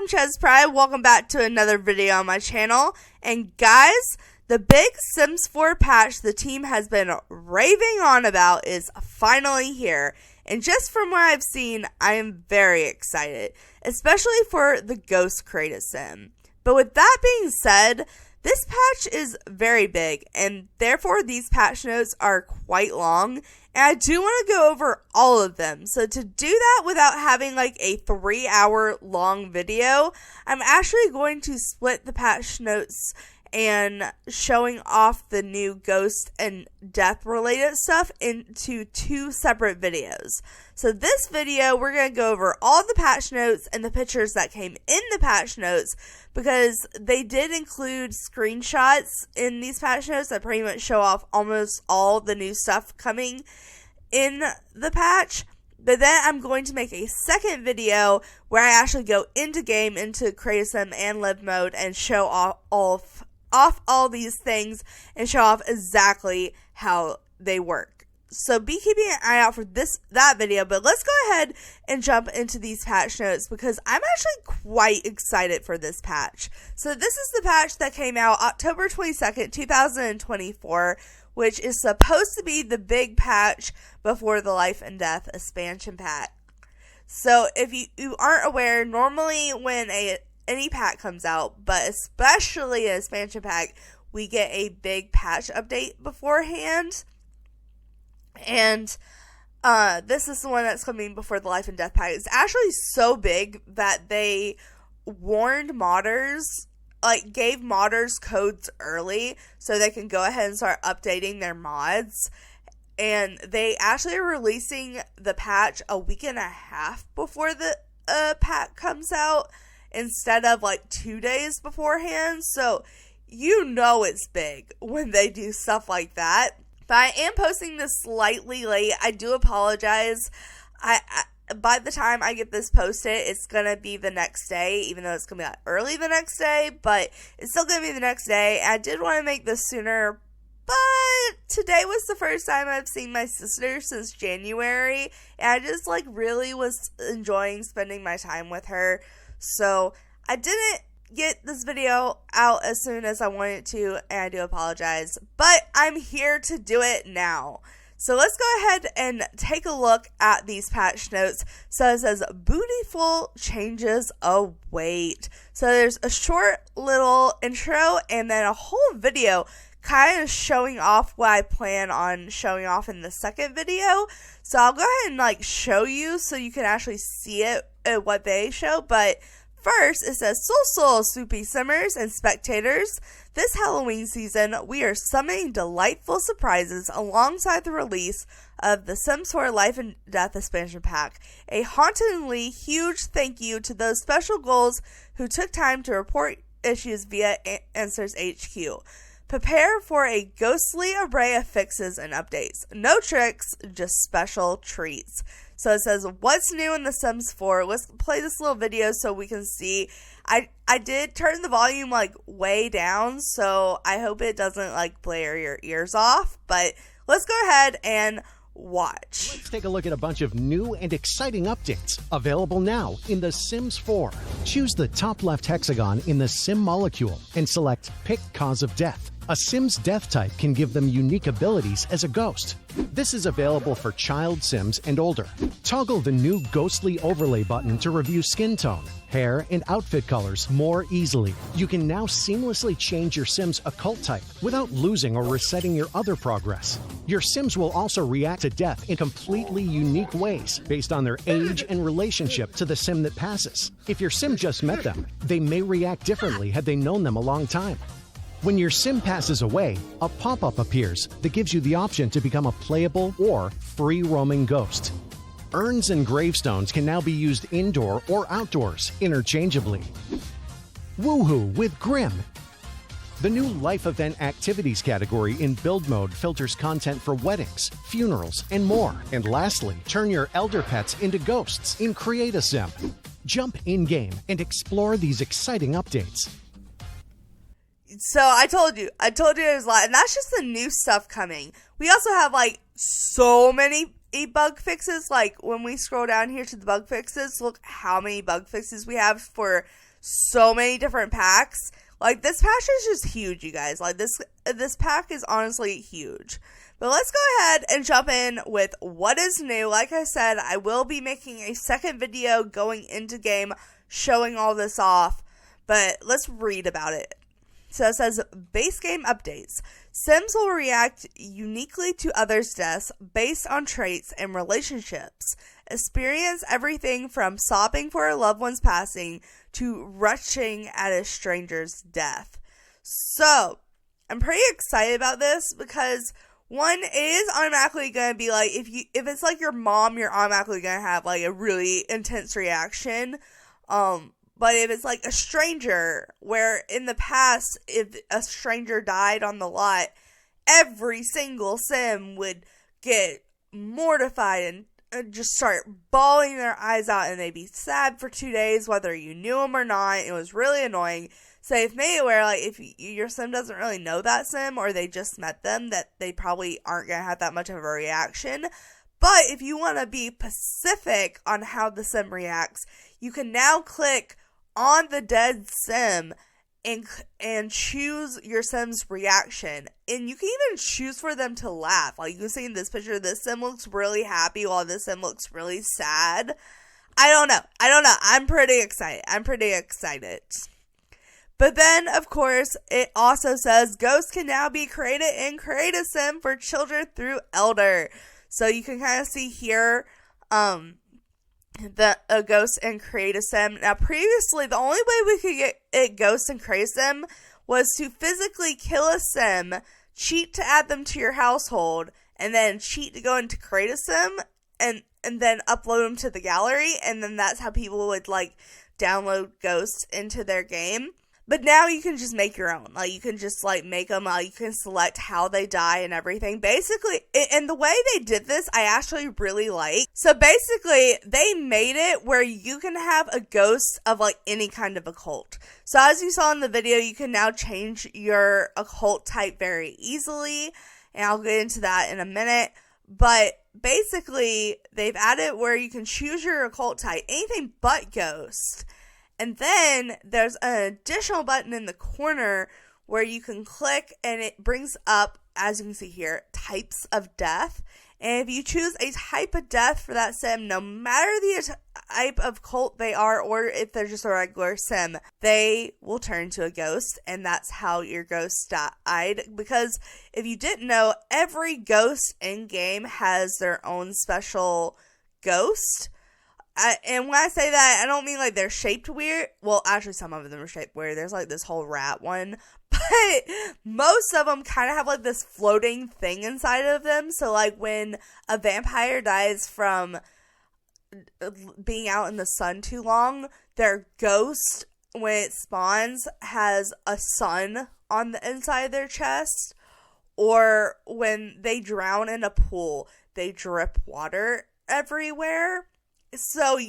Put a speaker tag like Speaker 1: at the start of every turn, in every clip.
Speaker 1: I'm ChezPride. Welcome back to another video on my channel. And guys, the big Sims 4 patch the team has been raving on about is finally here. And just from what I've seen, I am very excited, especially for the Ghost Creative Sim. But with that being said, this patch is very big, and therefore these patch notes are quite long, and I do want to go over all of them. So to do that without having like a 3-hour long video, I'm actually going to split the patch notes and showing off the new ghost and death related stuff into 2 separate videos. So this video, we're going to go over all the patch notes and the pictures that came in the patch notes, because they did include screenshots in these patch notes that pretty much show off almost all the new stuff coming in the patch. But then I'm going to make a second video where I actually go into game, into Creative Sim and Live mode, and show off all these things and show off exactly how they work. So be keeping an eye out for that video, but let's go ahead and jump into these patch notes because I'm actually quite excited for this patch. So this is the patch that came out October 22nd, 2024, which is supposed to be the big patch before the Life and Death expansion pack. So if you aren't aware, normally when any pack comes out, but especially an expansion pack, we get a big patch update beforehand. And this is the one that's coming before the Life and Death pack. It's actually so big that they warned modders, like gave modders codes early so they can go ahead and start updating their mods. And they actually are releasing the patch a week and a half before the pack comes out, instead of like 2 days beforehand. So you know it's big when they do stuff like that. But I am posting this slightly late. I do apologize. By the time I get this posted, it's going to be the next day, even though it's going to be like early the next day, but it's still going to be the next day. I did want to make this sooner, but today was the first time I've seen my sister since January, and I just like really was enjoying spending my time with her. So I didn't get this video out as soon as I wanted to, and I do apologize, but I'm here to do it now. So let's go ahead and take a look at these patch notes. So it says, "Bootyful changes await." So there's a short little intro and then a whole video kind of showing off what I plan on showing off in the second video. So I'll go ahead and like show you so you can actually see it, what they show. But first, it says, "So Soupy Simmers and spectators, this Halloween season, we are summoning delightful surprises alongside the release of the Sims 4 Life and Death expansion pack. A hauntingly huge thank you to those special goals who took time to report issues via Answers HQ. Prepare for a ghostly array of fixes and updates. No tricks, just special treats." So it says, "What's new in The Sims 4? Let's play this little video so we can see. I did turn the volume like way down, so I hope it doesn't like blare your ears off. But let's go ahead and watch.
Speaker 2: Let's take a look at a bunch of new and exciting updates available now in The Sims 4. Choose the top left hexagon in the Sim molecule and select Pick Cause of Death. A Sim's death type can give them unique abilities as a ghost. This is available for child Sims and older. Toggle the new ghostly overlay button to review skin tone, hair, and outfit colors more easily. You can now seamlessly change your Sim's occult type without losing or resetting your other progress. Your Sims will also react to death in completely unique ways based on their age and relationship to the Sim that passes. If your Sim just met them, they may react differently had they known them a long time. When your Sim passes away, a pop-up appears that gives you the option to become a playable or free-roaming ghost. Urns and gravestones can now be used indoor or outdoors interchangeably. Woohoo with Grim! The new Life Event Activities category in Build Mode filters content for weddings, funerals, and more. And lastly, turn your elder pets into ghosts in Create a Sim. Jump in-game and explore these exciting updates.
Speaker 1: So I told you it was a lot, and that's just the new stuff coming. We also have like so many bug fixes. Like when we scroll down here to the bug fixes, look how many bug fixes we have for so many different packs. Like, this patch is just huge, you guys. Like, this pack is honestly huge. But let's go ahead and jump in with what is new. Like I said, I will be making a second video going into game showing all this off. But let's read about it. So it says, base game updates. Sims will react uniquely to others' deaths based on traits and relationships. Experience everything from sobbing for a loved one's passing to rushing at a stranger's death. So, I'm pretty excited about this because, one, it is automatically going to be like, if it's like your mom, you're automatically going to have like a really intense reaction. But if it's like a stranger, where in the past, if a stranger died on the lot, every single sim would get mortified and just start bawling their eyes out, and they'd be sad for 2 days, whether you knew them or not. It was really annoying. So they've made it where, like, if your sim doesn't really know that sim, or they just met them, that they probably aren't going to have that much of a reaction. But if you want to be specific on how the sim reacts, you can now click on the dead sim and choose your sim's reaction, and you can even choose for them to laugh. Like, you can see in this picture, this sim looks really happy while this sim looks really sad. I don't know. I'm pretty excited. But then, of course, it also says ghosts can now be created in Create a Sim for children through Elder. So you can kind of see here a ghost and Create a Sim. Now, previously, the only way we could get it ghost and Create a Sim was to physically kill a sim, cheat to add them to your household, and then cheat to go into Create a Sim, and then upload them to the gallery, and then that's how people would, like, download ghosts into their game. But now you can just make your own. Like, you can just, like, make them. You can select how they die and everything. Basically, and the way they did this, I actually really like. So, basically, they made it where you can have a ghost of, like, any kind of occult. So, as you saw in the video, you can now change your occult type very easily. And I'll get into that in a minute. But, basically, they've added where you can choose your occult type. Anything but ghost. And then there's an additional button in the corner where you can click, and it brings up, as you can see here, types of death. And if you choose a type of death for that sim, no matter the type of cult they are, or if they're just a regular sim, they will turn to a ghost, and that's how your ghost died. Because if you didn't know, every ghost in game has their own special ghost. And when I say that, I don't mean like they're shaped weird. Well, actually, some of them are shaped weird. There's like this whole rat one. But most of them kind of have like this floating thing inside of them. So like when a vampire dies from being out in the sun too long, their ghost, when it spawns, has a sun on the inside of their chest. Or when they drown in a pool, they drip water everywhere. So,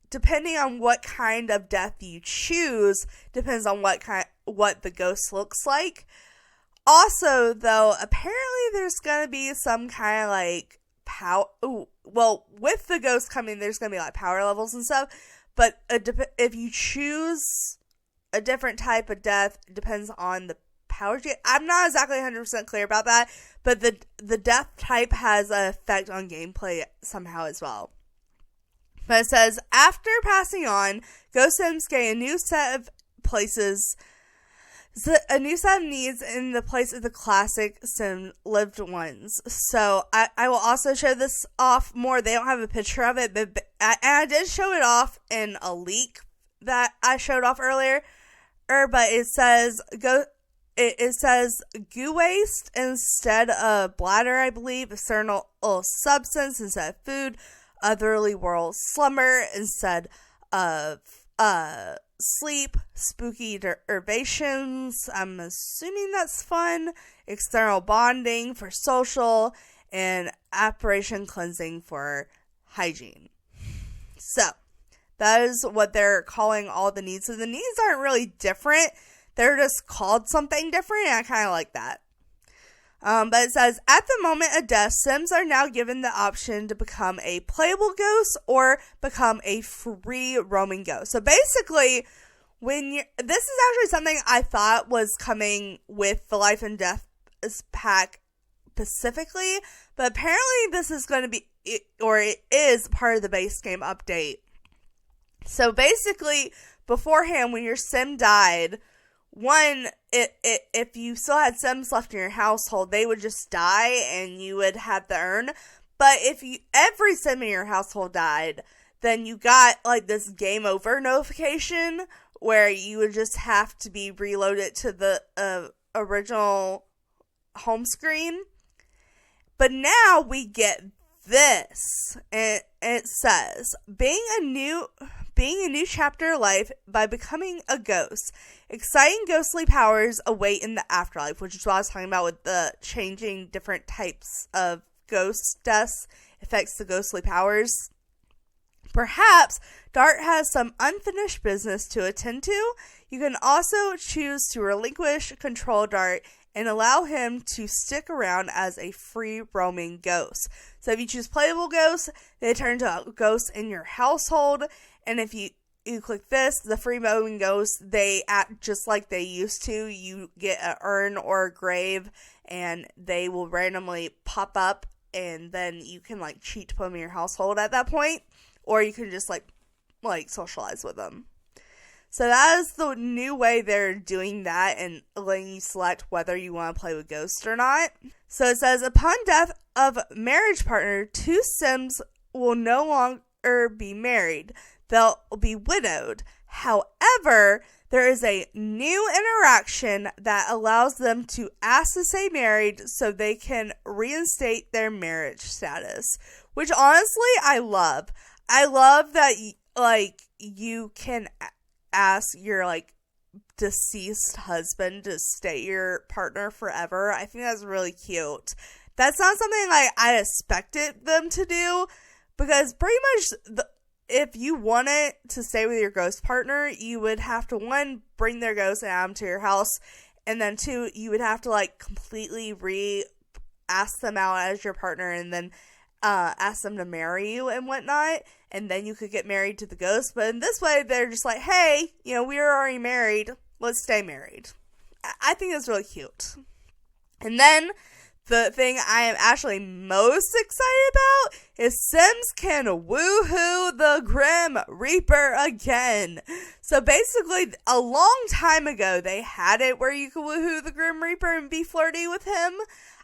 Speaker 1: depending on what kind of death you choose, depends on what the ghost looks like. Also, though, apparently there's gonna be some kind of like power. Well, with the ghost coming, there's gonna be like power levels and stuff. But if you choose a different type of death, it depends on the power. I'm not exactly 100% clear about that, but the death type has an effect on gameplay somehow as well. But it says, after passing on, Ghost Sims gain a new set of places, a new set of needs in the place of the classic Sim lived ones. So, I will also show this off more. They don't have a picture of it, but I did show it off in a leak that I showed off earlier. But it says, it says goo waste instead of bladder, I believe, external substance instead of food, otherly world slumber instead of sleep, spooky dervations, I'm assuming that's fun, external bonding for social, and apparition cleansing for hygiene. So, that is what they're calling all the needs. So the needs aren't really different, they're just called something different, and I kind of like that. But it says, at the moment of death, Sims are now given the option to become a playable ghost or become a free roaming ghost. So basically, This is actually something I thought was coming with the Life and Death pack specifically, but apparently this is going to be, or it is part of the base game update. So basically, beforehand, when your sim died, if you still had sims left in your household, they would just die and you would have the urn. But if every sim in your household died, then you got like this game over notification where you would just have to be reloaded to the original home screen. But now we get this, and it says, being a new chapter of life by becoming a ghost. Exciting ghostly powers await in the afterlife, which is what I was talking about with the changing different types of ghost deaths affects the ghostly powers. Perhaps Dart has some unfinished business to attend to. You can also choose to relinquish control Dart and allow him to stick around as a free roaming ghost. So if you choose playable ghosts, they turn into ghosts in your household. And if you click this, the free roaming ghosts, they act just like they used to. You get an urn or a grave, and they will randomly pop up, and then you can like cheat to put them in your household at that point. Or you can just like socialize with them. So that is the new way they're doing that and letting you select whether you want to play with ghosts or not. So it says, upon death of marriage partner, two sims will no longer be married. They'll be widowed. However, there is a new interaction that allows them to ask to stay married so they can reinstate their marriage status, which honestly I love. I love that you can ask your deceased husband to stay your partner forever. I think that's really cute. That's not something I expected them to do, because pretty much if you wanted to stay with your ghost partner, you would have to, one, bring their ghost and add them to your house, and then two, you would have to completely ask them out as your partner, and then ask them to marry you and whatnot, and then you could get married to the ghost. But in this way, they're just like, hey, we are already married, let's stay married. I think that's really cute. And then the thing I am actually most excited about is Sims can woohoo the Grim Reaper again. So basically, a long time ago, they had it where you could woohoo the Grim Reaper and be flirty with him.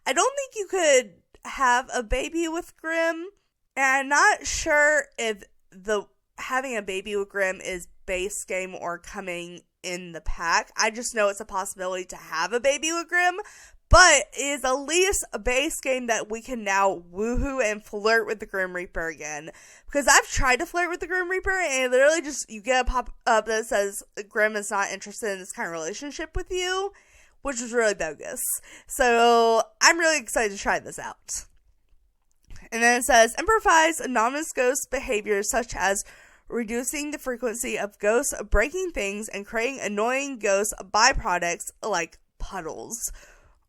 Speaker 1: I don't think you could have a baby with Grim, and I'm not sure if having a baby with Grim is base game or coming in the pack. I just know it's a possibility to have a baby with Grim, but it is at least a base game that we can now woohoo and flirt with the Grim Reaper again. Because I've tried to flirt with the Grim Reaper, and literally just you get a pop-up that says Grim is not interested in this kind of relationship with you, which was really bogus. So I'm really excited to try this out. And then it says, improvise anonymous ghost behaviors such as reducing the frequency of ghosts breaking things and creating annoying ghost byproducts like puddles.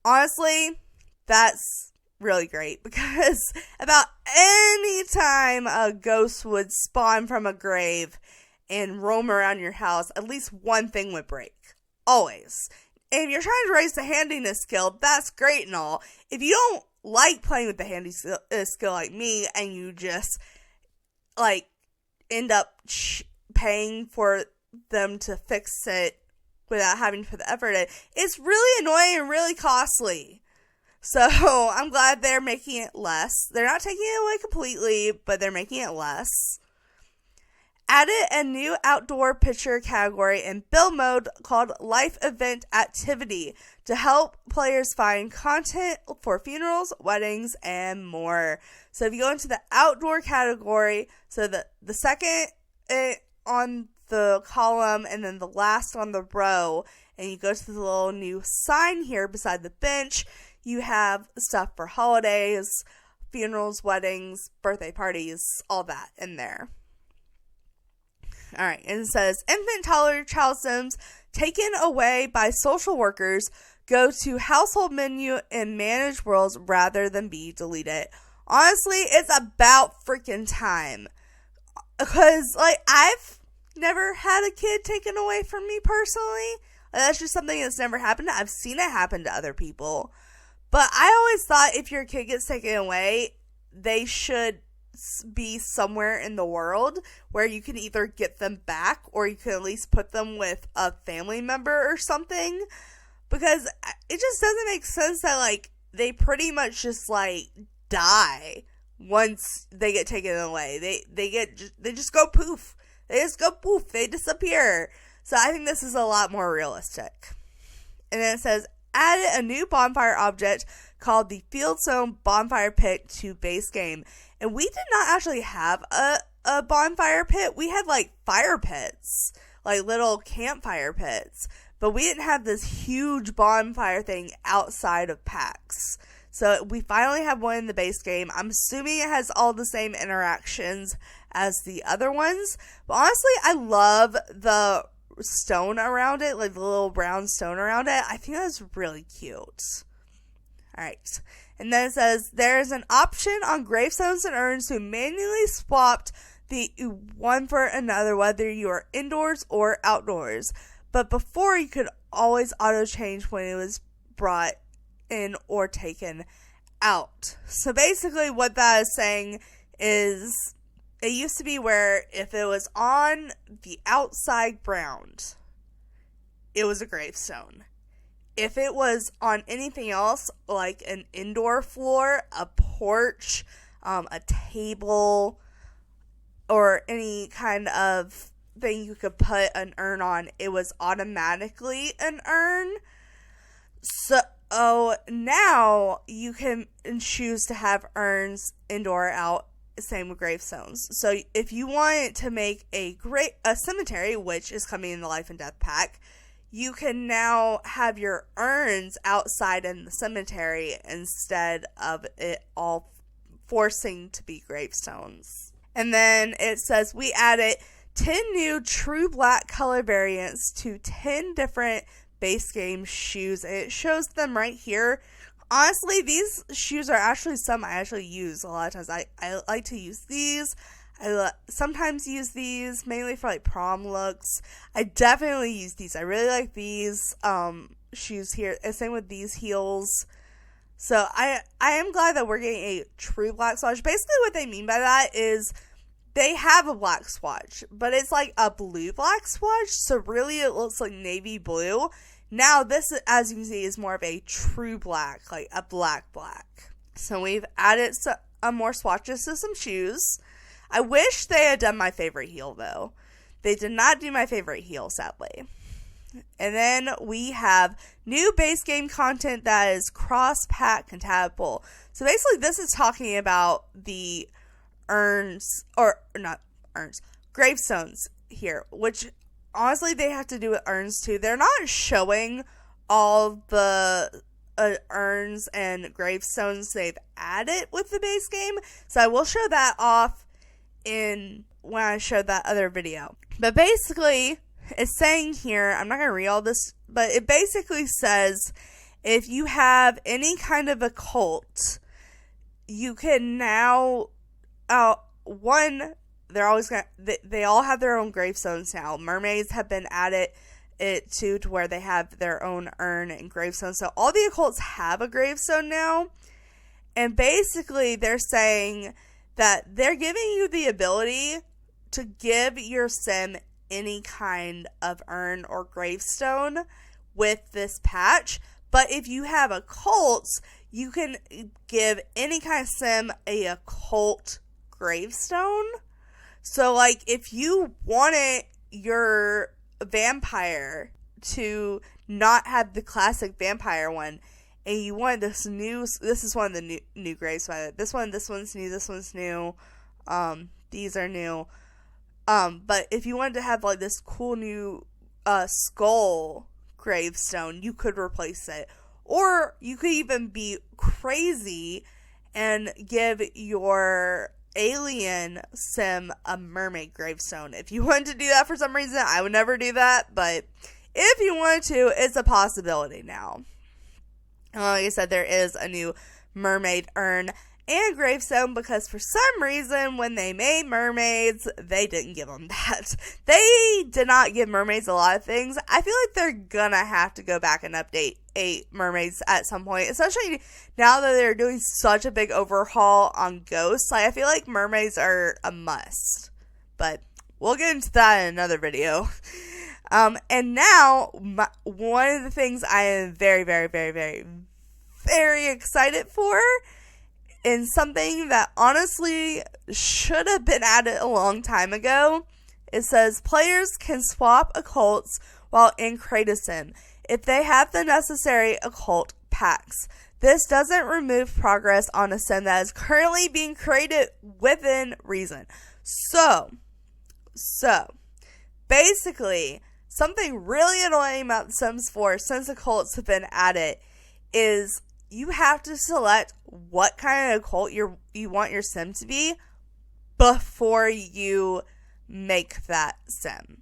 Speaker 1: Honestly, that's really great, because about any time a ghost would spawn from a grave and roam around your house, at least one thing would break. Always. And if you're trying to raise the handiness skill, that's great and all. If you don't like playing with the handy skill like me, and you just end up paying for them to fix it without having to put the effort in, it's really annoying and really costly. So I'm glad they're making it less. They're not taking it away completely, but they're making it less. Added a new outdoor picture category in build mode called Life Event Activity to help players find content for funerals, weddings, and more. So if you go into the outdoor category, so the second on the column and then the last on the row, and you go to the little new sign here beside the bench, you have stuff for holidays, funerals, weddings, birthday parties, all that in there. Alright, and it says, infant, toddler, child sims taken away by social workers go to household menu and manage worlds rather than be deleted. Honestly, it's about freaking time. Because, never had a kid taken away from me personally. That's just something that's never happened. I've seen it happen to other people. But I always thought if your kid gets taken away, they should be somewhere in the world where you can either get them back or you can at least put them with a family member or something. Because it just doesn't make sense that, like, they pretty much just, like, die once they get taken away. They just go poof. They just go poof. They disappear. So I think this is a lot more realistic. And then it says, added a new bonfire object called the Fieldstone Bonfire Pit to base game. And we did not actually have a bonfire pit. We had, like, fire pits, like little campfire pits. But we didn't have this huge bonfire thing outside of PAX. So we finally have one in the base game. I'm assuming it has all the same interactions as the other ones. But honestly, I love the stone around it, like the little brown stone around it. I think that's really cute. Alright. And then it says, there is an option on gravestones and urns to manually swap the one for another, whether you are indoors or outdoors. But before, you could always auto change when it was brought in or taken out. So basically what that is saying is, it used to be where if it was on the outside ground, it was a gravestone. If it was on anything else, like an indoor floor, a porch, a table, or any kind of thing you could put an urn on, it was automatically an urn. So now you can choose to have urns indoor or out, same with gravestones. So if you want to make a cemetery, which is coming in the Life and Death pack, you can now have your urns outside in the cemetery instead of it all forcing to be gravestones. And then it says we added 10 new true black color variants to 10 different base game shoes, and it shows them right here. Honestly, these shoes are actually some I actually use a lot of times. I like to use these. I sometimes use these mainly for like prom looks. I definitely use these. I really like these shoes here. And same with these heels. So I am glad that we're getting a true black swatch. Basically what they mean by that is they have a black swatch, but it's like a blue black swatch, so really it looks like navy blue. Now this, as you can see, is more of a true black, like a black. So we've added more swatches to some shoes. I wish they had done my favorite heel, though. They did not do my favorite heel, sadly. And then we have new base game content that is cross-pack compatible. So basically this is talking about the gravestones here, which honestly they have to do with urns too. They're not showing all the urns and gravestones they've added with the base game, so I will show that off when I show that other video. But basically it's saying here, I'm not going to read all this, but it basically says if you have any kind of a cult, you can now they all have their own gravestones now. Mermaids have been added to where they have their own urn and gravestone. So all the occults have a gravestone now. And basically they're saying that they're giving you the ability to give your sim any kind of urn or gravestone with this patch. But if you have occults, you can give any kind of sim a occult gravestone. So like if you wanted your vampire to not have the classic vampire one, and you wanted this is one of the new graves by it. This one's new, this one's new. These are new. But if you wanted to have like this cool new skull gravestone, you could replace it. Or you could even be crazy and give your alien sim a mermaid gravestone. If you wanted to do that for some reason, I would never do that, but if you wanted to, it's a possibility now. Like I said, there is a new mermaid urn, and gravestone, because for some reason when they made mermaids, they didn't give them that. They did not give mermaids a lot of things. I feel like they're gonna have to go back and update 8 mermaids at some point, especially now that they're doing such a big overhaul on ghosts. Like, I feel like mermaids are a must, but we'll get into that in another video. And now, one of the things I am very, very, very, very, very excited for, and something that honestly should have been added a long time ago, it says players can swap occults while in Create Sim if they have the necessary occult packs. This doesn't remove progress on a sim that is currently being created within reason. So, basically, something really annoying about The Sims 4 since occults have been added is you have to select what kind of occult you want your sim to be before you make that sim.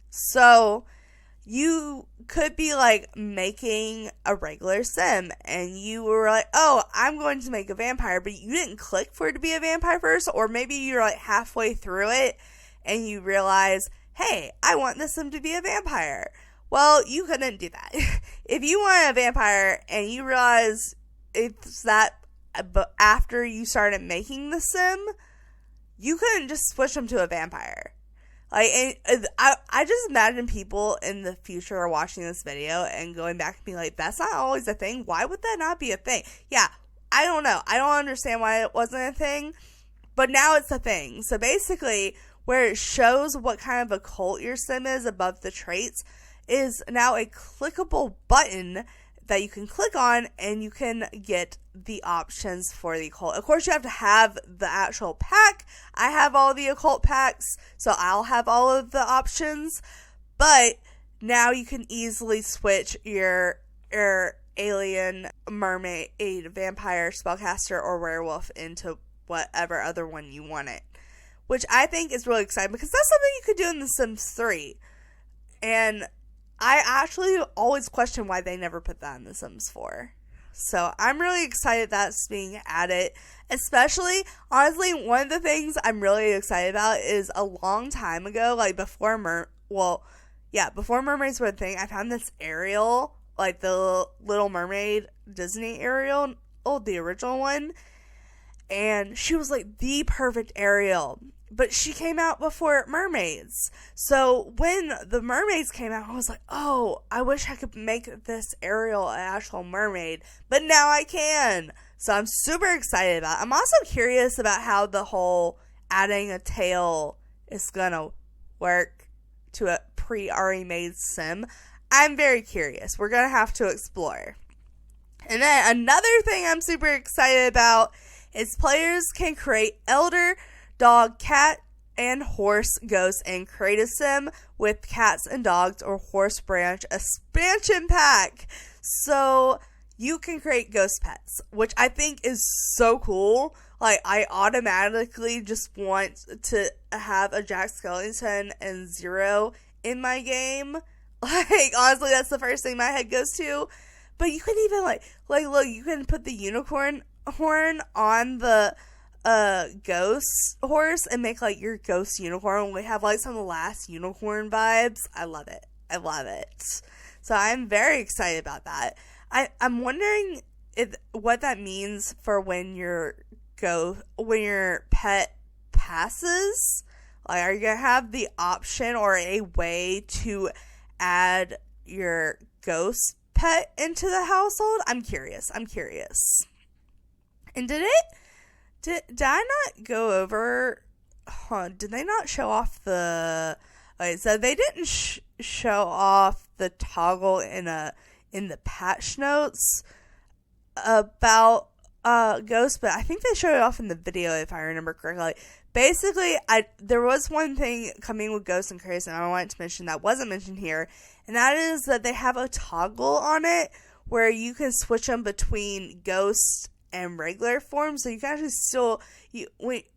Speaker 1: So, you could be like making a regular sim and you were like, oh, I'm going to make a vampire, but you didn't click for it to be a vampire first, or maybe you're like halfway through it and you realize, hey, I want this sim to be a vampire. Well, you couldn't do that. If you want a vampire and you realize it's that, but after you started making the sim, you couldn't just switch them to a vampire. Like, and I just imagine people in the future are watching this video and going back and being like, that's not always a thing. Why would that not be a thing? Yeah, I don't know. I don't understand why it wasn't a thing, but now it's a thing. So basically, where it shows what kind of occult your sim is above the traits is now a clickable button that you can click on and you can get the options for the occult. Of course, you have to have the actual pack. I have all the occult packs, so I'll have all of the options. But now you can easily switch your alien, mermaid, vampire, spellcaster, or werewolf into whatever other one you want it. Which I think is really exciting because that's something you could do in The Sims 3. And I actually always question why they never put that in The Sims 4. So I'm really excited that's being added. Especially, honestly, one of the things I'm really excited about is a long time ago, like before mermaids were a thing, I found this Ariel, like the Little Mermaid Disney Ariel, the original one. And she was like the perfect Ariel. But she came out before mermaids. So when the mermaids came out, I was like, oh, I wish I could make this Ariel an actual mermaid. But now I can. So I'm super excited about it. I'm also curious about how the whole adding a tail is going to work to a pre-already made sim. I'm very curious. We're going to have to explore. And then another thing I'm super excited about is players can create elder, dog, cat, and horse ghosts and create a sim with cats and dogs or horse branch expansion pack. So you can create ghost pets, which I think is so cool. Like, I automatically just want to have a Jack Skellington and Zero in my game. Like, honestly, that's the first thing my head goes to. But you can even, like look, you can put the unicorn horn on the ghost horse and make like your ghost unicorn. We have like some of the last unicorn vibes. I love it. So I'm very excited about that. I'm wondering what that means for when your pet passes. Like, are you gonna have the option or a way to add your ghost pet into the household? I'm curious. And did I not go over? Did they not show off the? Okay, so they didn't show off the toggle in the patch notes about Ghost, but I think they showed it off in the video if I remember correctly. Basically, there was one thing coming with Ghost and Crazy, and I wanted to mention that wasn't mentioned here, and that is that they have a toggle on it where you can switch them between Ghost and regular form, so you can actually still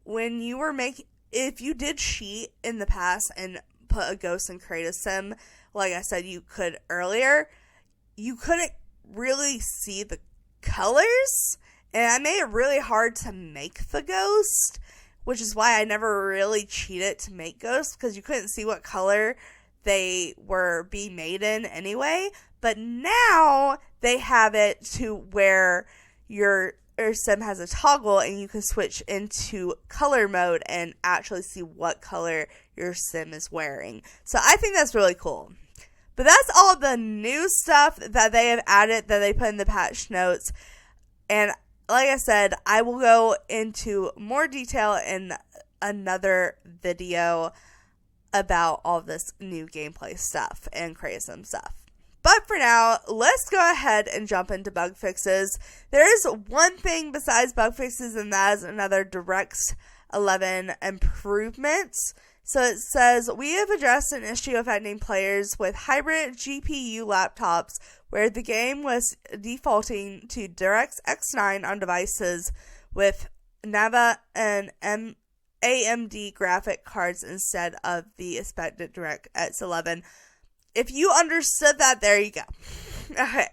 Speaker 1: when you were making, if you did cheat in the past and put a ghost and create a sim, like I said you could earlier, you couldn't really see the colors, And I made it really hard to make the ghost, which is why I never really cheated to make ghosts, because you couldn't see what color they were being made in anyway. But now they have it to where your sim has a toggle and you can switch into color mode and actually see what color your sim is wearing. So I think that's really cool. But that's all the new stuff that they have added that they put in the patch notes. And like I said, I will go into more detail in another video about all this new gameplay stuff and Crazy stuff. But for now, let's go ahead and jump into bug fixes. There is one thing besides bug fixes, and that is another DirectX 11 improvement. So it says, we have addressed an issue affecting players with hybrid GPU laptops where the game was defaulting to DirectX X9 on devices with Nvidia and AMD graphic cards instead of the expected DirectX 11. If you understood that, there you go. Okay.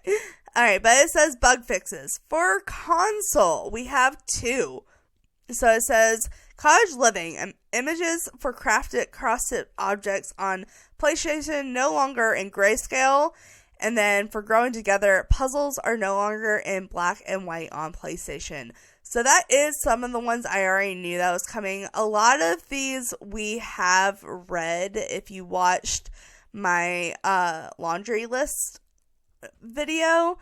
Speaker 1: Alright, but it says bug fixes. For console, we have 2. So it says, Cottage Living, images for crafted crossed objects on PlayStation no longer in grayscale. And then for Growing Together, puzzles are no longer in black and white on PlayStation. So that is some of the ones I already knew that was coming. A lot of these we have read if you watched my laundry list video,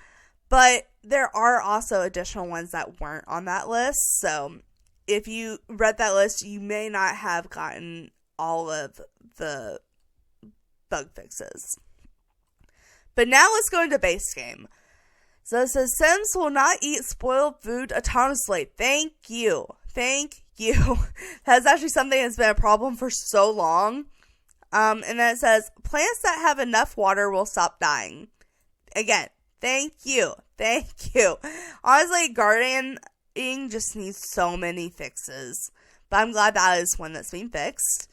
Speaker 1: but there are also additional ones that weren't on that list. So if you read that list, you may not have gotten all of the bug fixes. But now let's go into base game. So it says, Sims will not eat spoiled food autonomously. Thank you. Thank you. That's actually something that's been a problem for so long. And then it says, plants that have enough water will stop dying. Again, thank you. Thank you. Honestly, gardening just needs so many fixes. But I'm glad that is one that's being fixed.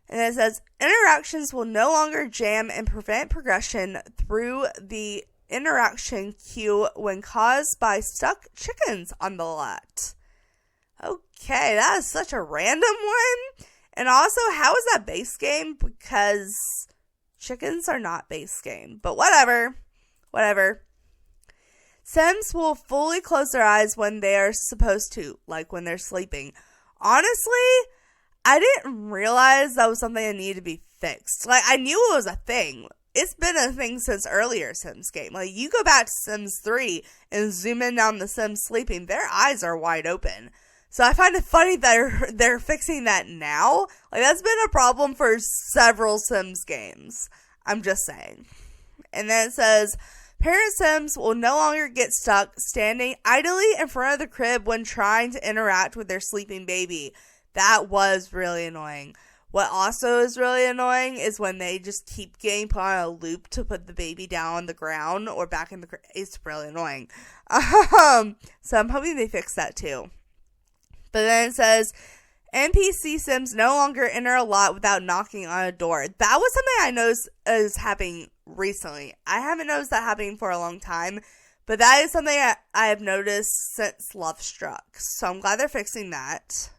Speaker 1: And it says, interactions will no longer jam and prevent progression through the interaction queue when caused by stuck chickens on the lot. Okay, that is such a random one. And also, how is that base game? Because chickens are not base game. But whatever. Whatever. Sims will fully close their eyes when they are supposed to, like when they're sleeping. Honestly, I didn't realize that was something that needed to be fixed. Like, I knew it was a thing. It's been a thing since earlier Sims game. Like, you go back to Sims 3 and zoom in on the Sims sleeping, their eyes are wide open. So I find it funny that they're fixing that now. Like, that's been a problem for several Sims games. I'm just saying. And then it says, parent Sims will no longer get stuck standing idly in front of the crib when trying to interact with their sleeping baby. That was really annoying. What also is really annoying is when they just keep getting put on a loop to put the baby down on the ground or back in the crib. It's really annoying. So I'm hoping they fix that too. But then it says, NPC Sims no longer enter a lot without knocking on a door. That was something I noticed is happening recently. I haven't noticed that happening for a long time, but that is something I have noticed since Love Struck. So I'm glad they're fixing that.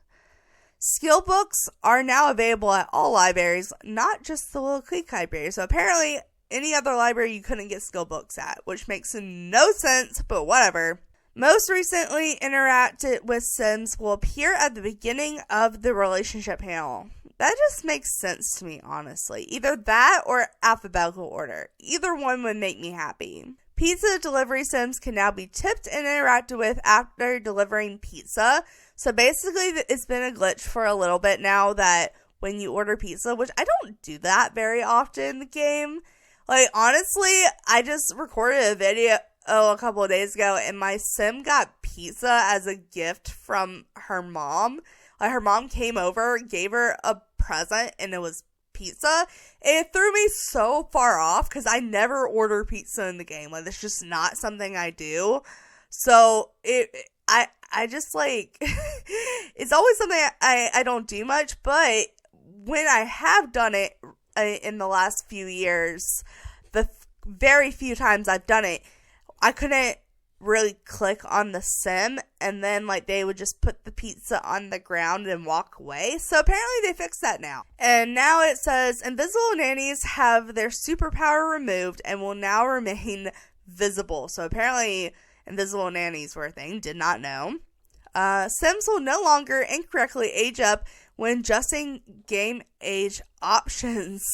Speaker 1: Skill books are now available at all libraries, not just the Little Creek Library. So apparently, any other library you couldn't get skill books at, which makes no sense, but whatever. Most recently interacted with Sims will appear at the beginning of the relationship panel. That just makes sense to me, honestly. Either that or alphabetical order. Either one would make me happy. Pizza delivery Sims can now be tipped and interacted with after delivering pizza. So basically, it's been a glitch for a little bit now that when you order pizza, which I don't do that very often in the game. Like, honestly, I just recorded a video a couple of days ago, and my sim got pizza as a gift from her mom. Like, her mom came over, gave her a present, and it was pizza. It threw me so far off because I never order pizza in the game. Like, it's just not something I do. So I just like it's always something I don't do much, but when I have done it in the last few years, the very few times I've done it, I couldn't really click on the sim, and then like they would just put the pizza on the ground and walk away. So apparently they fixed that now. And now it says invisible nannies have their superpower removed and will now remain visible. So apparently invisible nannies were a thing. Did not know. Sims will no longer incorrectly age up when adjusting game age options.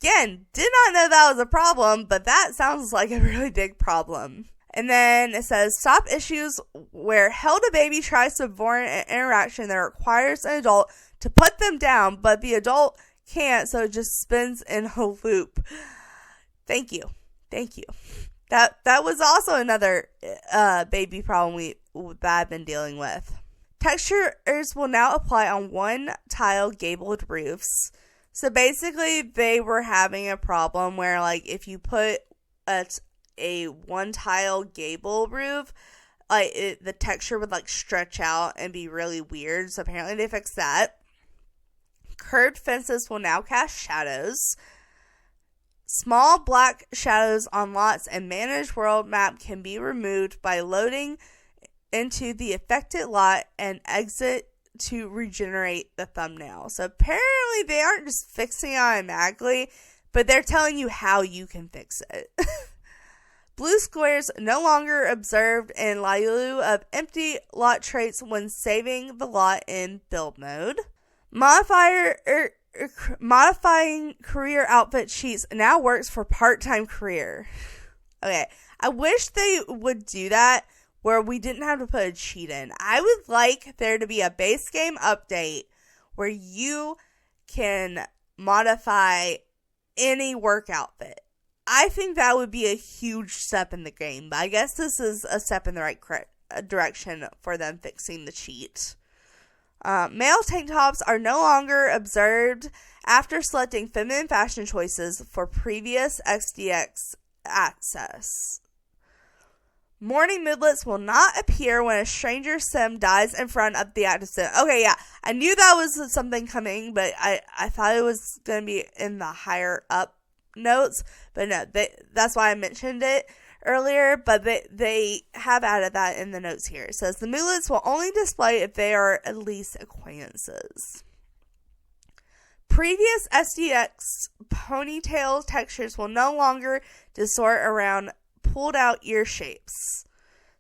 Speaker 1: Again, did not know that was a problem, but that sounds like a really big problem. And then it says, stop issues where held a baby tries to avoid an interaction that requires an adult to put them down, but the adult can't, so it just spins in a loop. Thank you. That was also another baby problem that I've been dealing with. Textures will now apply on one-tile gabled roofs. So basically, they were having a problem where, like, if you put a one-tile gable roof, like the texture would like stretch out and be really weird. So apparently they fixed that. Curved fences will now cast shadows. Small black shadows on lots and managed world map can be removed by loading into the affected lot and exit to regenerate the thumbnail. So apparently they aren't just fixing it automatically, but they're telling you how you can fix it. Blue squares no longer observed in lieu of empty lot traits when saving the lot in build mode. Modifying career outfit sheets now works for part-time career. Okay, I wish they would do that where we didn't have to put a cheat in. I would like there to be a base game update where you can modify any work outfit. I think that would be a huge step in the game, but I guess this is a step in the right direction for them fixing the cheat. Male tank tops are no longer observed after selecting feminine fashion choices for previous XDX access. Morning moodlets will not appear when a stranger sim dies in front of the active sim. Okay, yeah, I knew that was something coming, but I thought it was going to be in the higher up notes, but no, that's why I mentioned it earlier, but they have added that in the notes here. It says the moodlets will only display if they are at least acquaintances. Previous SDX ponytail textures will no longer distort around pulled out ear shapes.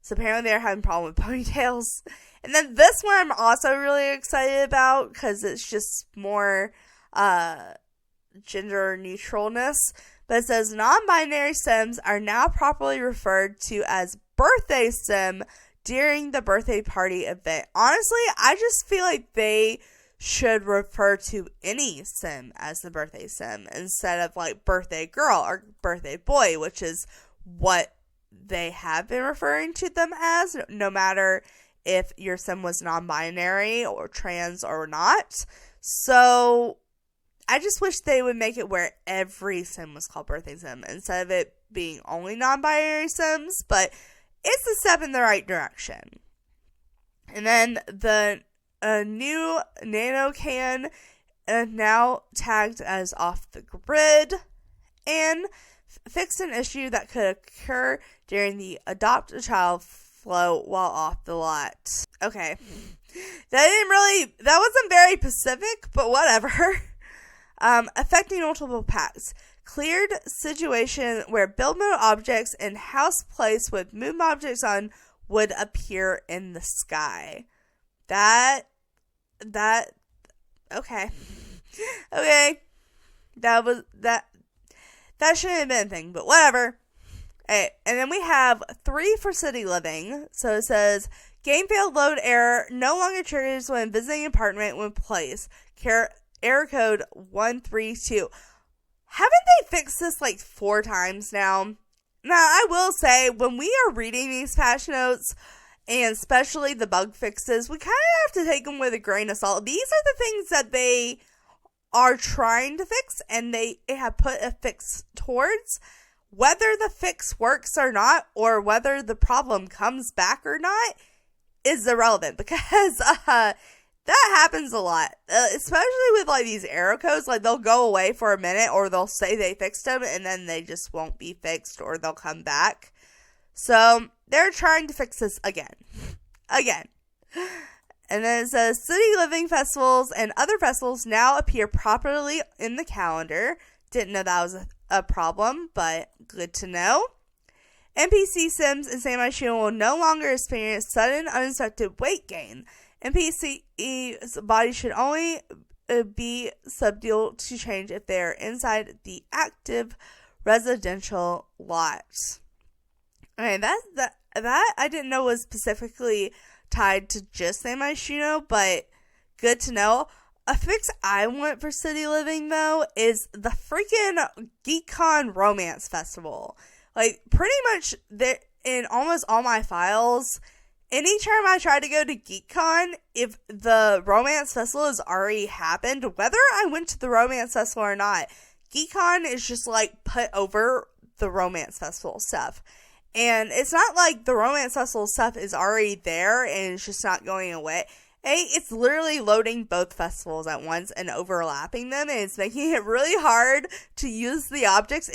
Speaker 1: So apparently they're having a problem with ponytails. And then this one I'm also really excited about because it's just more gender neutralness, but it says non-binary sims are now properly referred to as birthday sim during the birthday party event. Honestly, I just feel like they should refer to any sim as the birthday sim instead of like birthday girl or birthday boy, which is what they have been referring to them as, no matter if your sim was non-binary or trans or not. So I just wish they would make it where every sim was called birthday sim instead of it being only non-binary sims, but it's a step in the right direction. And then the new nano can now tagged as off the grid and fixed an issue that could occur during the adopt a child flow while off the lot. Okay. That wasn't very specific, but whatever. Affecting multiple packs. Cleared situation where build mode objects in house place with moon objects on would appear in the sky. Okay. Okay. That shouldn't have been a thing, but whatever. Okay, and then we have 3 for city living. So it says, game failed load error no longer triggers when visiting apartment when placed. Error code 132. Haven't they fixed this like 4 times now? Now, I will say, when we are reading these patch notes, and especially the bug fixes, we kind of have to take them with a grain of salt. These are the things that they are trying to fix, and they have put a fix towards. Whether the fix works or not, or whether the problem comes back or not, is irrelevant, because that happens a lot, especially with like these error codes. Like, they'll go away for a minute, or they'll say they fixed them and then they just won't be fixed, or they'll come back. So they're trying to fix this again. And then it says, City Living festivals and other festivals now appear properly in the calendar. Didn't know that was a problem, but good to know. NPC Sims in San Myshuno will no longer experience sudden unexpected weight gain. NPC's body should only be subdued to change if they are inside the active residential lot. Okay, that I didn't know was specifically tied to just San Myshuno, but good to know. A fix I want for City Living, though, is the freaking GeekCon Romance Festival. Like, pretty much in almost all my files, anytime I try to go to GeekCon, if the Romance Festival has already happened, whether I went to the Romance Festival or not, GeekCon is just, like, put over the Romance Festival stuff. And it's not like the Romance Festival stuff is already there and it's just not going away. It's literally loading both festivals at once and overlapping them, and it's making it really hard to use the objects.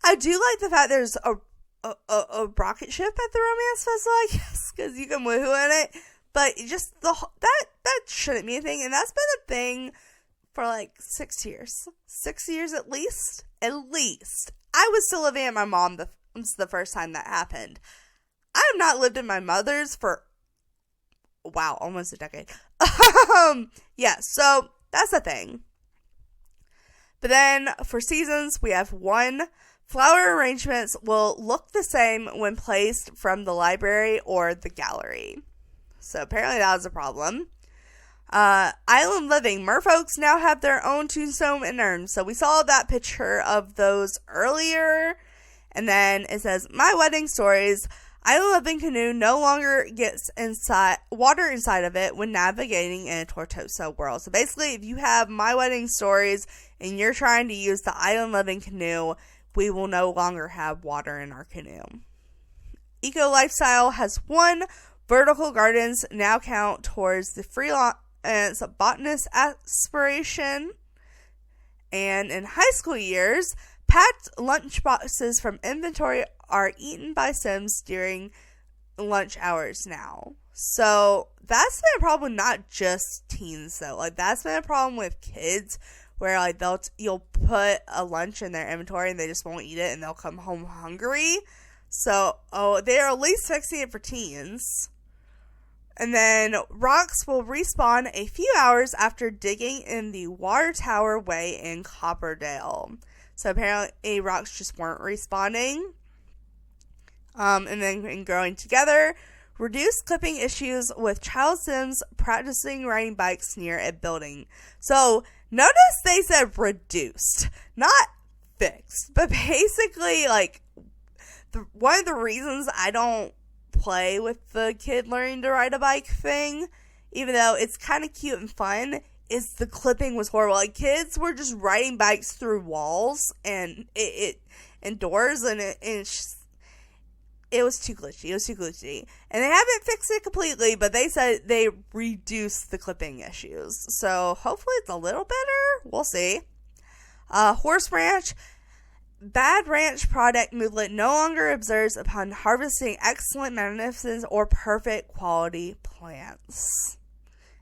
Speaker 1: I do like the fact there's a rocket ship at the Romance Festival, I guess, because you can woohoo in it. But just that shouldn't be a thing, and that's been a thing for like 6 years. 6 years at least. At least. I was still living at my mom's the first time that happened. I have not lived in my mother's for, wow, almost a decade. Yeah, so that's the thing. But then for seasons, we have 1. Flower arrangements will look the same when placed from the library or the gallery. So apparently that was a problem. Island Living. Merfolks now have their own tombstone and urn. So we saw that picture of those earlier. And then it says, My Wedding Stories. Island Living canoe no longer gets water inside of it when navigating in a Tortosa world. So basically, if you have My Wedding Stories and you're trying to use the Island Living canoe, we will no longer have water in our canoe. Eco Lifestyle has 1. Vertical gardens now count towards the freelance botanist aspiration. And in high school years, packed lunch boxes from inventory are eaten by Sims during lunch hours now. So that's been a problem, not just teens though. Like, that's been a problem with kids, where like you'll put a lunch in their inventory and they just won't eat it and they'll come home hungry. So they're at least fixing it for teens. And then rocks will respawn a few hours after digging in the Water Tower Way in Copperdale. So apparently rocks just weren't respawning. And then growing together. Reduce clipping issues with child Sims practicing riding bikes near a building. So notice they said reduced, not fixed. But basically, like, one of the reasons I don't play with the kid learning to ride a bike thing, even though it's kind of cute and fun, is the clipping was horrible. Like, kids were just riding bikes through walls and and doors, and it was too glitchy. And they haven't fixed it completely, but they said they reduced the clipping issues. So hopefully it's a little better. We'll see. Horse Ranch. Bad ranch product movement no longer observes upon harvesting excellent, magnificent, or perfect quality plants.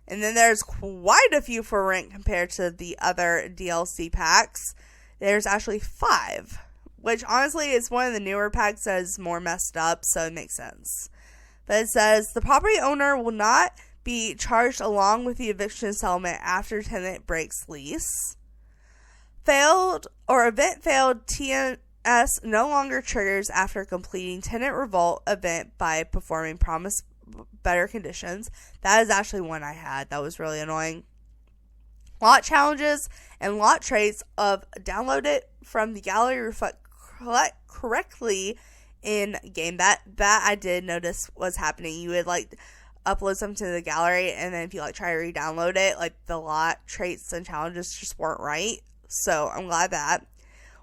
Speaker 1: And then there's quite a few for rent compared to the other DLC packs. There's actually 5. Which, honestly, is one of the newer packs that is more messed up, so it makes sense. But it says, the property owner will not be charged along with the eviction settlement after tenant breaks lease. Event failed TNS no longer triggers after completing tenant revolt event by performing promised better conditions. That is actually one I had. That was really annoying. Lot challenges and lot traits of downloaded from the gallery reflect correctly in game. That I did notice was happening. You would like upload something to the gallery, and then if you like try to re-download it, like the lot traits and challenges just weren't right. So I'm glad that.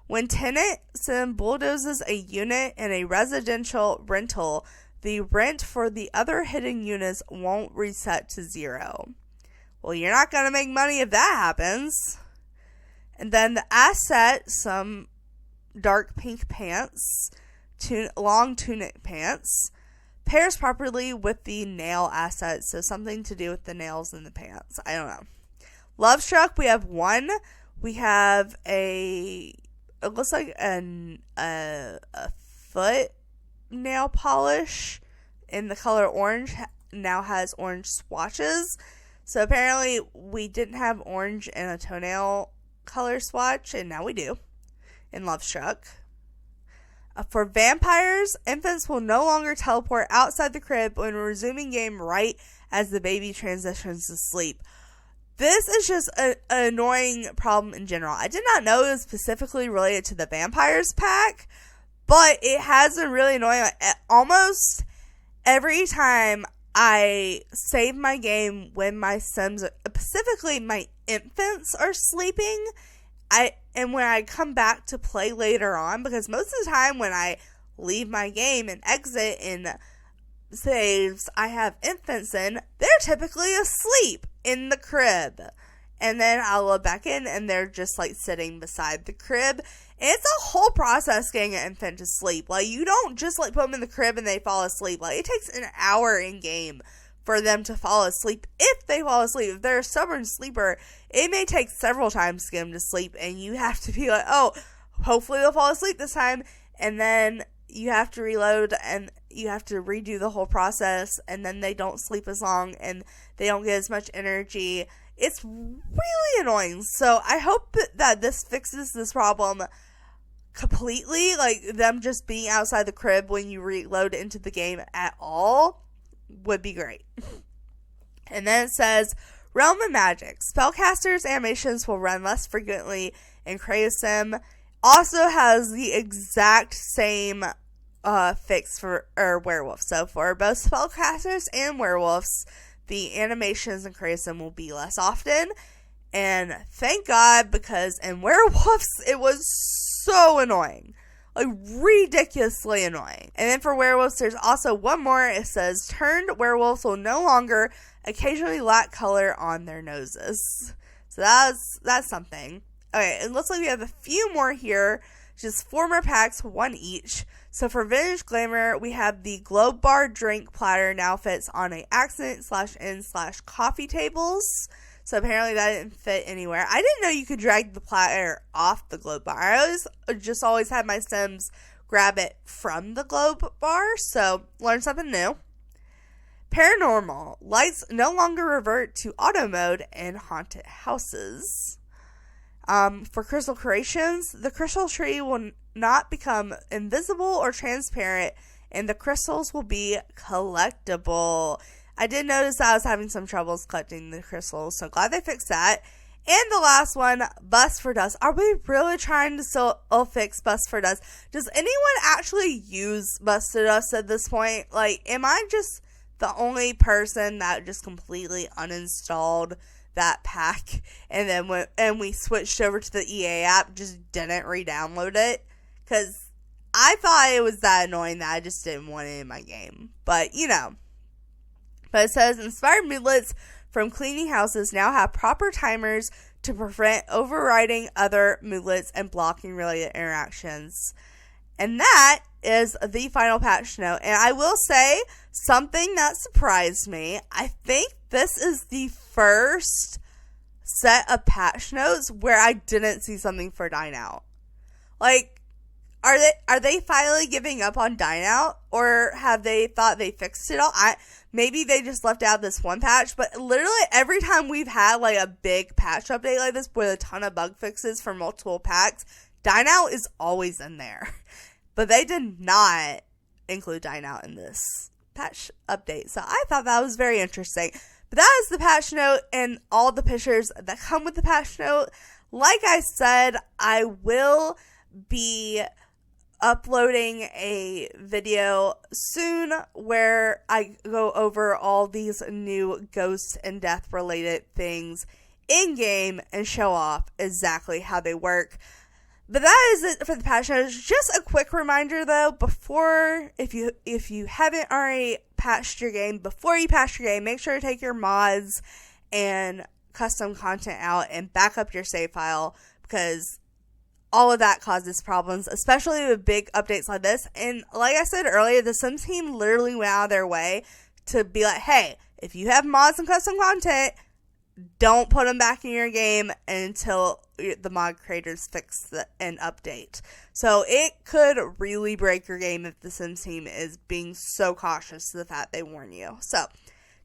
Speaker 1: When tenant sim bulldozes a unit in a residential rental, the rent for the other hidden units won't reset to 0. Well, you're not going to make money if that happens. And then the asset, some dark pink pants, long tunic pants. Pairs properly with the nail asset, so something to do with the nails in the pants. I don't know. Love Struck, we have one. We have it looks like a foot nail polish in the color orange. Now has orange swatches. So apparently we didn't have orange in a toenail color swatch, and now we do in Love Struck. For vampires, infants will no longer teleport outside the crib when resuming game right as the baby transitions to sleep. This is just an annoying problem in general. I did not know it was specifically related to the vampires pack, but it has been really annoying. Almost every time I save my game when my Sims, specifically my infants, are sleeping, and when I come back to play later on, because most of the time when I leave my game and exit in saves I have infants in, they're typically asleep in the crib. And then I'll load back in and they're just like sitting beside the crib. And it's a whole process getting an infant to sleep. Like, you don't just like put them in the crib and they fall asleep. Like, it takes an hour in game for them to fall asleep. If they fall asleep, if they're a stubborn sleeper, it may take several times to get them to sleep, and you have to be like, oh, hopefully they'll fall asleep this time, and then you have to reload and you have to redo the whole process, and then they don't sleep as long and they don't get as much energy. It's really annoying. So I hope that this fixes this problem completely, like them just being outside the crib when you reload into the game at all would be great. And then it says, Realm of Magic. Spellcasters' animations will run less frequently in ChezPride. Also has the exact same fix for werewolves. So for both spellcasters and werewolves, the animations in ChezPride will be less often. And thank God, because in werewolves, it was so annoying. Like, ridiculously annoying. And then for werewolves, there's also one more. It says, turned werewolves will no longer occasionally lack color on their noses. So that's something. Okay, it looks like we have a few more here. Just 4 more packs, 1 each. So for Vintage Glamour, we have the Globe Bar drink platter now fits on a accent/in/coffee tables. So apparently that didn't fit anywhere. I didn't know you could drag the platter off the Globe Bar. I always had my Sims grab it from the Globe Bar. So learn something new. Paranormal. Lights no longer revert to auto mode in haunted houses. For Crystal Creations, the crystal tree will not become invisible or transparent, and the crystals will be collectible. I did notice that I was having some troubles collecting the crystals, so glad they fixed that. And the last one, Bust for Dust. Are we really trying to still fix Bust for Dust? Does anyone actually use Bust for Dust at this point? Like, am I just the only person that just completely uninstalled that pack, and then when we switched over to the EA app, just didn't re-download it? Because I thought it was that annoying that I just didn't want it in my game. But, you know. But it says, inspired moodlets from cleaning houses now have proper timers to prevent overriding other moodlets and blocking related interactions. And that is the final patch note. And I will say something that surprised me. I think this is the first set of patch notes where I didn't see something for Dine Out. Like, are they finally giving up on Dine Out, or have they thought they fixed it all? Maybe they just left out this one patch, but literally every time we've had like a big patch update like this with a ton of bug fixes for multiple packs, Dine Out is always in there. But they did not include Dine Out in this patch update, so I thought that was very interesting. But that is the patch note and all the pictures that come with the patch note. Like I said, I will be uploading a video soon where I go over all these new ghost and death related things in game and show off exactly how they work. But that is it for the patch notes. Just a quick reminder though, before, if you haven't already patched your game, before you patch your game, make sure to take your mods and custom content out and back up your save file, because all of that causes problems, especially with big updates like this. And like I said earlier, the Sims team literally went out of their way to be like, hey, if you have mods and custom content, don't put them back in your game until the mod creators fix and update. So it could really break your game if the Sims team is being so cautious to the fact they warn you. So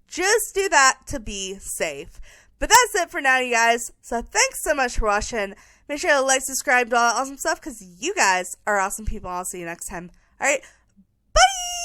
Speaker 1: just do that to be safe. But that's it for now, you guys. So thanks so much for watching. Make sure to like, subscribe, do all that awesome stuff, because you guys are awesome people. I'll see you next time. All right, bye!